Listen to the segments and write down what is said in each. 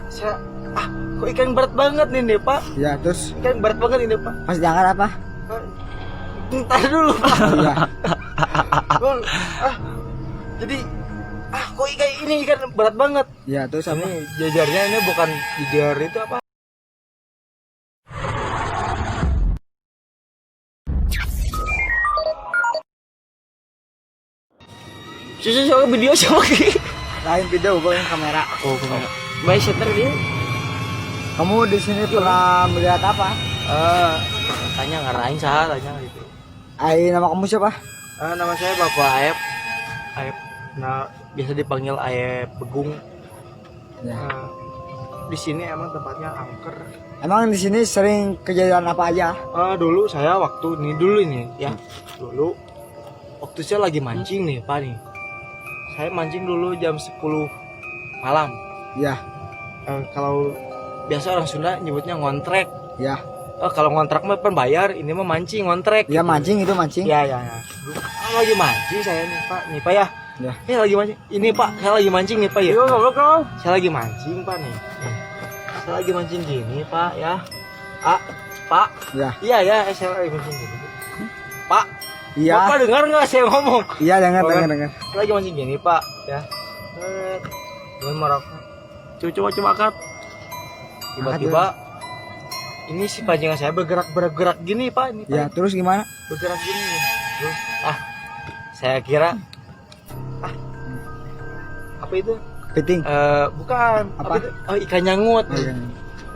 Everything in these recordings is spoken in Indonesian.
Saya, kok ikan berat banget nih Pak? Ya, terus Ikan berat banget ini Pak. pas diangkat apa? Ntar dulu Pak. Oh iya. Jadi, kok ikan berat banget. Ya, terus apa? Ini jajarnya ini bukan jajar itu apa? Susu video siapa lagi? Lain video bukan kamera. Oh, kamera. Baik setter dia. Kamu di sini pernah melihat apa? Tanya ngarahin saya tanya gitu. Nama kamu siapa? Nama saya Bapak Aep. Aep. Nah, biasa dipanggil Aep Begung. Ya. Di sini emang tempatnya angker. Emang di sini sering kejadian apa aja? Dulu saya waktu ini ya. Dulu waktu saya lagi mancing nih, Pak nih. Saya mancing dulu jam 10 malam. Ya. Kalau biasa orang Sunda nyebutnya ngontrek. Ya. Kalau ngontrak mah bayar, ini mah mancing ngontrek. Ya, gitu. mancing itu mancing. Ya. Lagi mancing saya nih, Pak. Nih, Pak ya. Ya. Ini lagi mancing. Ini, Pak, saya lagi mancing nih, Pak ya. Yo, kau. Saya lagi mancing, Pak nih. Saya lagi mancing gini, Pak ya. Pak. Ya. Iya ya, saya lagi mancing gini. Pak. Iya. Bapak dengar nggak saya ngomong? Iya, dengar. Saya lagi mancing gini, Pak ya. Dengan marah. Coba kat. Tiba-tiba ini si pancingan saya bergerak gini, Pak. Ini, Pak. Ya, terus gimana? Bergerak gini. Terus, saya kira apa itu? Piting. Bukan. Apa? Itu? Oh, ikan nyangut. Oh, iya.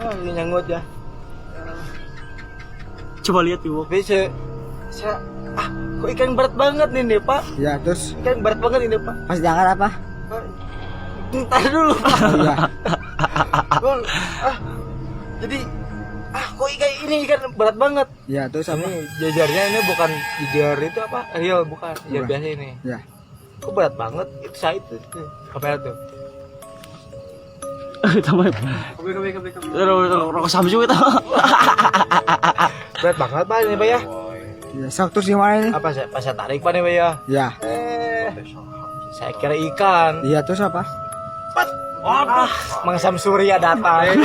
Ikan nyangut ya. Coba lihat tuh. Saya, kok ikan berat banget nih Pak? Ya, terus Ikan berat banget ini Pak. pas diangkat apa? Ntar dulu Pak. Oh iya. Jadi, kok ikan berat banget. Ya, terus apa? Ini jajarnya ini bukan jajar itu apa? Iya, bukan. Jajar Bukan. biasa ini. Ya. Kok berat banget? Itu saya itu. Kamera tuh. Tambah. Rokok Samsung itu. Berat banget Pak ini Pak ya. Ya, sok terus gimana ini? Apa saya pas saya tarik Pak nih Pak ya? Ya. Saya kira ikan. Iya, terus apa? Wah, Mang Samsurya datang.